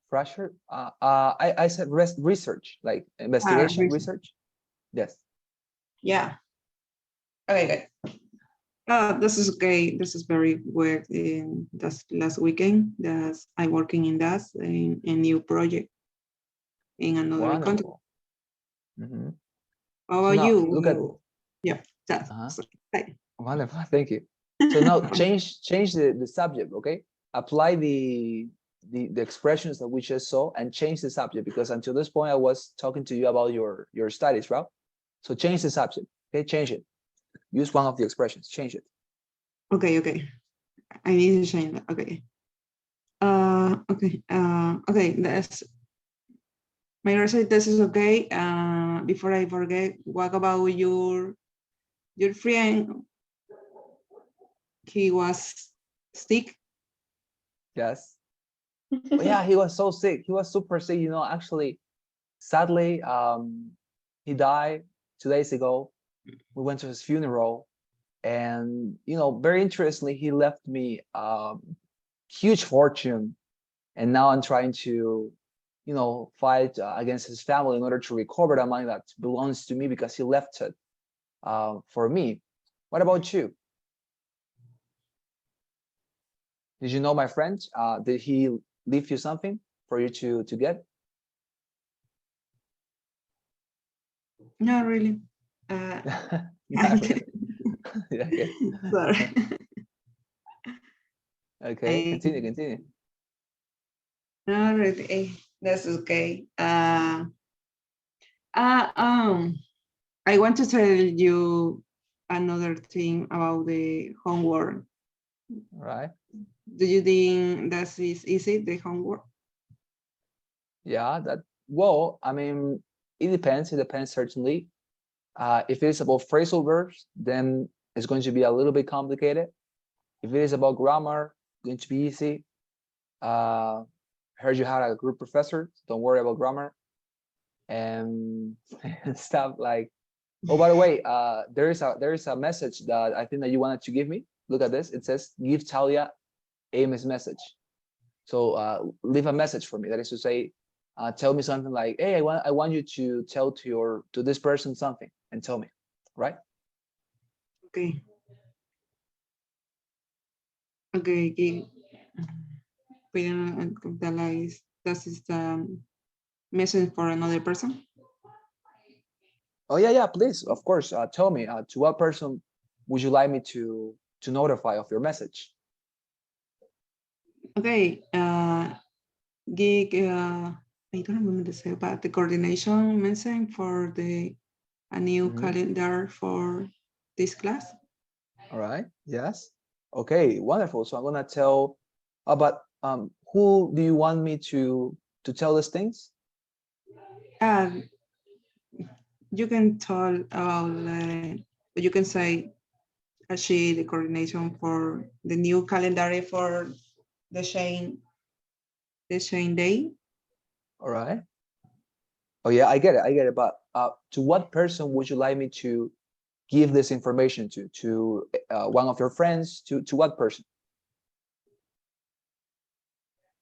Fresher? I said research, like investigation, research. Yes. Yeah. Okay, good. This is okay. This is very weird. In this last weekend, that's I working in that in a new project in another country. Wonderful. Mm-hmm. How So about now, you? look at. Yeah, that's okay. Wonderful, thank you. So now change the subject, okay? Apply the expressions that we just saw and change the subject, because until this point I was talking to you about your studies, right? So change the subject, okay? Change it. Use one of the expressions, change it. Okay. I need to change that. Okay. Okay. That's my result. This is okay. Before I forget, what about your friend? He was sick. Yes. Oh, yeah, he was so sick. He was super sick. You know, actually, sadly, he died 2 days ago. We went to his funeral, and you know, very interestingly, he left me huge fortune, and now I'm trying to, you know, fight against his family in order to recover the money that belongs to me because he left it for me. What about you? Did you know my friend? Did he leave you something for you to get? Not really. Not really. Yeah, okay. Sorry. Okay, continue. Not really. That's okay. Uh, um, I want to tell you another thing about the homework. All right. Do you think that is easy, the homework? Yeah, that, well, I mean, it depends. It depends certainly. If it is about phrasal verbs, then it's going to be a little bit complicated. If it is about grammar, going to be easy. Heard you had a group professor. Don't worry about grammar and stuff like. Oh, by the way, there is a message that I think that you wanted to give me. Look at this. It says, "Give Talia Amy's message." So leave a message for me. That is to say, tell me something like, "Hey, I want you to tell to this person something," and tell me, right? Okay. Okay. Okay. Das ist message for another person. Oh yeah, please, of course. Tell me to what person would you like me to notify of your message? Okay. Gig. I don't remember the say, but the coordination message for a new calendar for this class. All right. Yes. Okay. Wonderful. So I'm gonna tell about who do you want me to tell these things? You can tell you can say she the coordination for the new calendar for the Shane day. All right. Oh yeah, I get it. But to what person would you like me to give this information to? To one of your friends? To what person?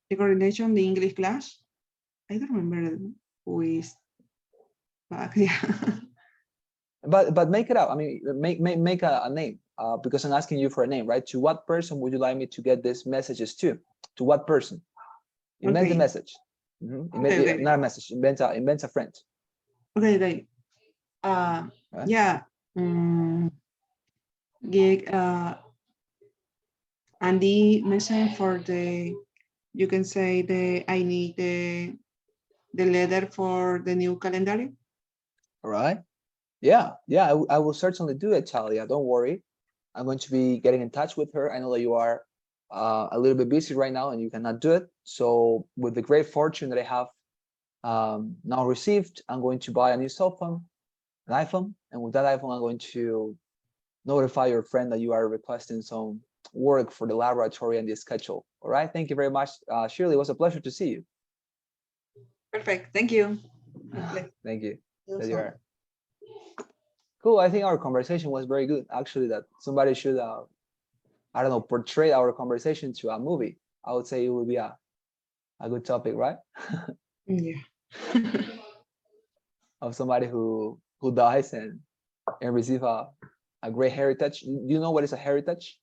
The coordination, the English class. I don't remember who is back. Yeah. But make it up. I mean, make a name because I'm asking you for a name, right? To what person would you like me to get these messages to? To what person? Invent a Okay. message. Okay. Not a message. Invent a friend. Okay. Right. Right? Yeah. Gig. And the message for the, you can say I need the letter for the new calendar. All right. Yeah. I will certainly do it, Talia. Don't worry. I'm going to be getting in touch with her. I know that you are a little bit busy right now and you cannot do it. So with the great fortune that I have now received, I'm going to buy a new cell phone, an iPhone, and with that iPhone, I'm going to notify your friend that you are requesting some work for the laboratory and the schedule. All right. Thank you very much, Shirley. It was a pleasure to see you. Perfect. Thank you. Thank you. There you are. Cool. I think our conversation was very good. Actually, that somebody should, I don't know, portray our conversation to a movie. I would say it would be a good topic, right? Yeah. Of somebody who dies and receive a great heritage. Do you know what is a heritage?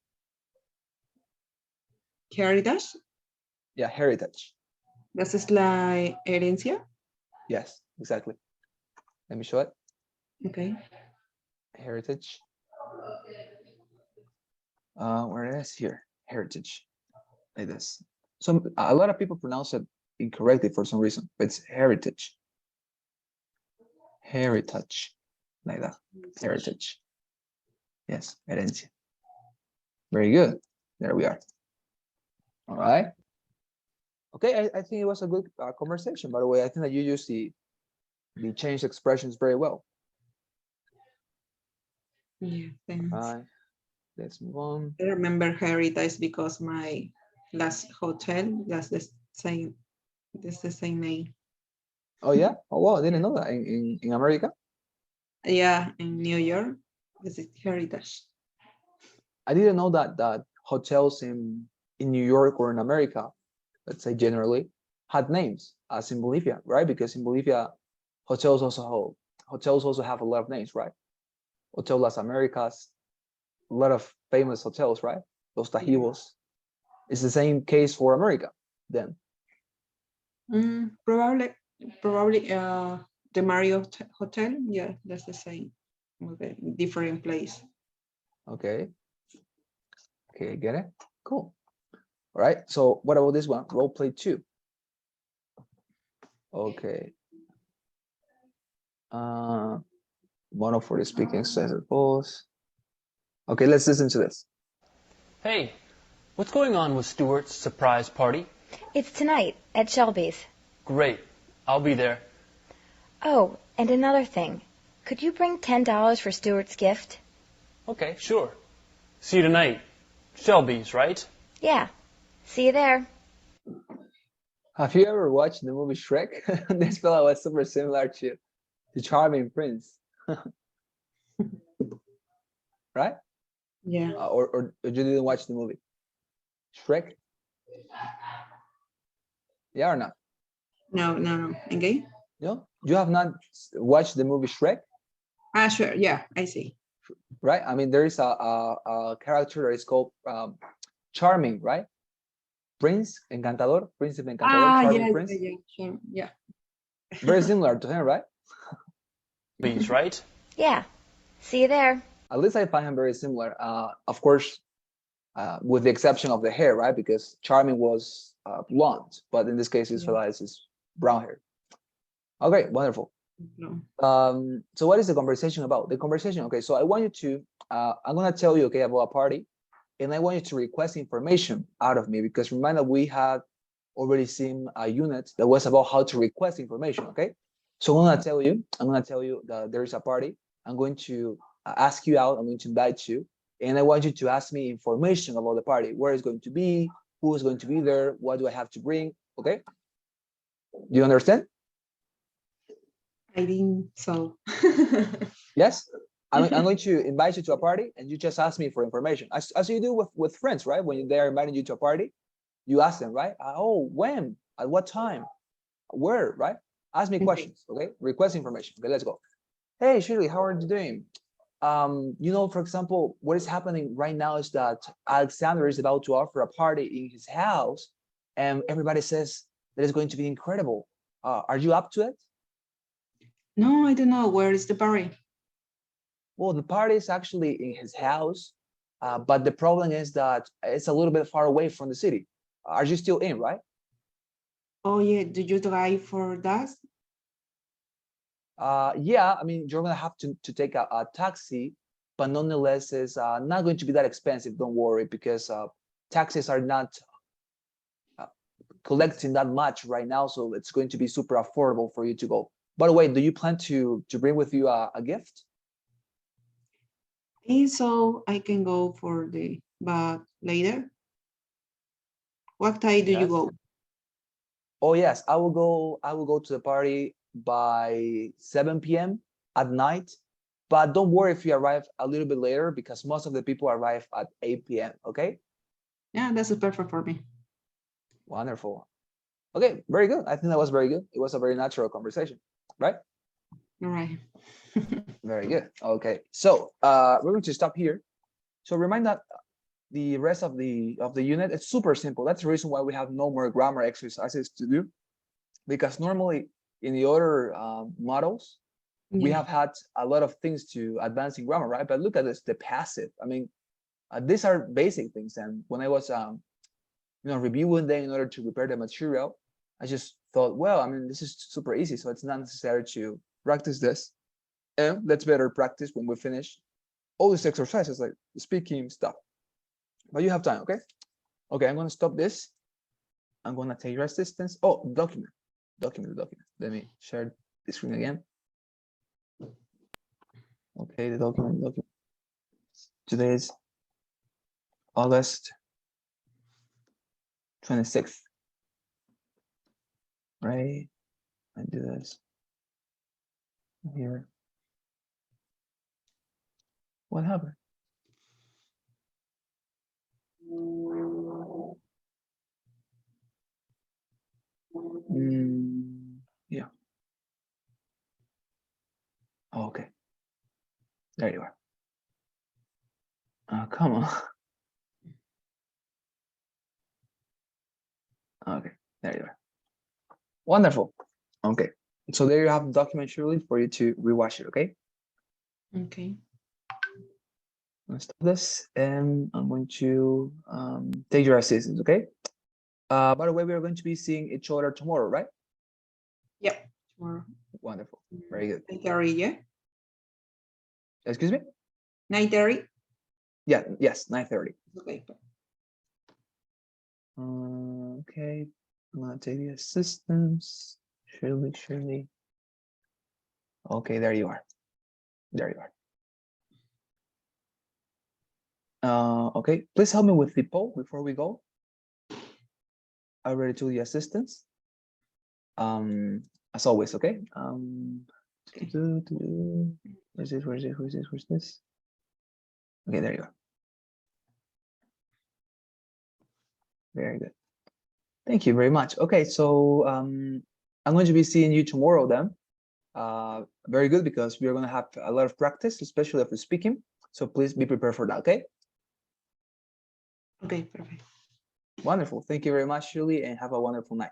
Heritage. Yeah, heritage. Das ist la herencia. Yes, exactly. Let me show it. Okay. Heritage. Where it is here? Heritage. Like this. So a lot of people pronounce it incorrectly for some reason, but it's heritage. Heritage. Like that. Heritage. Yes, herencia. Very good. There we are. All right. Okay, I think it was a good conversation, by the way. I think that you use the changed expressions very well. Yeah, thanks. Let's move on. I remember heritage because my last hotel, last Same. It's the same name. Oh yeah. Oh wow, I didn't know that in America. Yeah, in New York, visit Heritage. I didn't know that hotels in New York or in America, let's say generally, had names as in Bolivia, right? Because in Bolivia, hotels also have a lot of names, right? Hotel Las Americas, a lot of famous hotels, right? Los Tajivos. It's the same case for America then. Probably the Marriott Hotel. Yeah, that's the same. Okay, different place. Okay. Okay, get it? Cool. All right. So what about this one? Role play 2. Okay. Mono for the speaking exercise pause. Okay, let's listen to this. Hey, what's going on with Stuart's surprise party? It's tonight at Shelby's. Great, I'll be there. Oh, and another thing. Could you bring $10 for Stuart's gift? Okay, sure. See you tonight. Shelby's, right? Yeah. See you there. Have you ever watched the movie Shrek? This fella was super similar to the Charming Prince. Right? Yeah. Or you didn't watch the movie? Shrek? Yeah or not? No. Okay. No? You have not watched the movie Shrek? Sure. Yeah, I see. Right? I mean, there is a character that is called Charming, right? Prince Encantador, Príncipe Encantador, Charming yeah, Prince. sure. Yeah. Very similar to him, right? Shelby's, right? Yeah. See you there. At least I find him very similar. Of course, with the exception of the hair, right? Because Charming was blonde, but in this case, his fella is brown hair. Okay, wonderful. No. So what is the conversation about? The conversation, okay, so I want you to, I'm gonna tell you, okay, about a party, and I want you to request information out of me, because remember we had already seen a unit that was about how to request information, okay? So I'm gonna tell you that there is a party. I'm going to ask you out, I'm going to invite you, and I want you to ask me information about the party, where it's going to be, who is going to be there, what do I have to bring, okay? Do you understand? I think so. Yes? I'm going to invite you to a party, and you just ask me for information, as you do with friends, right? When they are inviting you to a party, you ask them, right? Oh, when? At what time? Where, right? Ask me questions, okay? Request information. Okay, let's go. Hey, Shirley, how are you doing? For example, what is happening right now is that Alexander is about to offer a party in his house, and everybody says that it's going to be incredible. Are you up to it? No, I don't know. Where is the party? Well, the party is actually in his house, but the problem is that it's a little bit far away from the city. Are you still in, right? Oh, yeah. Do you drive for that? Yeah, I mean, you're gonna have to take a taxi, but nonetheless, it's not going to be that expensive. Don't worry, because taxis are not collecting that much right now, so it's going to be super affordable for you to go. By the way, do you plan to bring with you a gift? So I can go for but later. What time do you Yes. go? Oh yes, I will go. I will go to the party by 7 p.m. at night. But don't worry if you arrive a little bit later, because most of the people arrive at 8 p.m. Okay. Yeah, that's perfect for me. Wonderful. Okay, very good. I think that was very good. It was a very natural conversation, right? All right. Very good. Okay, so we're going to stop here. So remind that the rest of the unit, it's super simple. That's the reason why we have no more grammar exercises to do, because normally in the other models, we have had a lot of things to advance in grammar, right? But look at this, the passive. I mean, these are basic things. And when I was, reviewing them in order to prepare the material, I just thought, well, I mean, this is super easy, so it's not necessary to practice this. And let's better practice when we finish all these exercises, like speaking stuff. But you have time, okay? Okay, I'm gonna stop this. I'm gonna take rest distance. Oh, document. Let me share the screen again. Okay, the document. Today is August 26th. right? I do this here. What happened? Yeah. Oh, okay. There you are. Come on. Okay, there you are. Wonderful. Okay, so there you have the document, Shirley, for you to rewatch it, okay? Okay. Let's stop this, and I'm going to take your assistance, okay? By the way, we are going to be seeing each other tomorrow, right? Yeah. Tomorrow. Wonderful. Very good. 9:30, yeah? Excuse me? 9:30? Yeah, yes, 9:30. Okay. Okay, I'm gonna take the assistance. Shirley. Okay, there you are. There you are. Okay, please help me with the poll before we go. I already took the assistance. As always, okay? Where's this? Okay, there you go. Very good. Thank you very much. Okay, so I'm going to be seeing you tomorrow then. Very good, because we are going to have a lot of practice, especially for speaking. So please be prepared for that, okay? Okay, perfect. Wonderful. Thank you very much, Shirley, and have a wonderful night.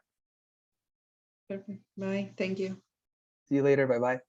Perfect. Bye. Thank you. See you later. Bye-bye.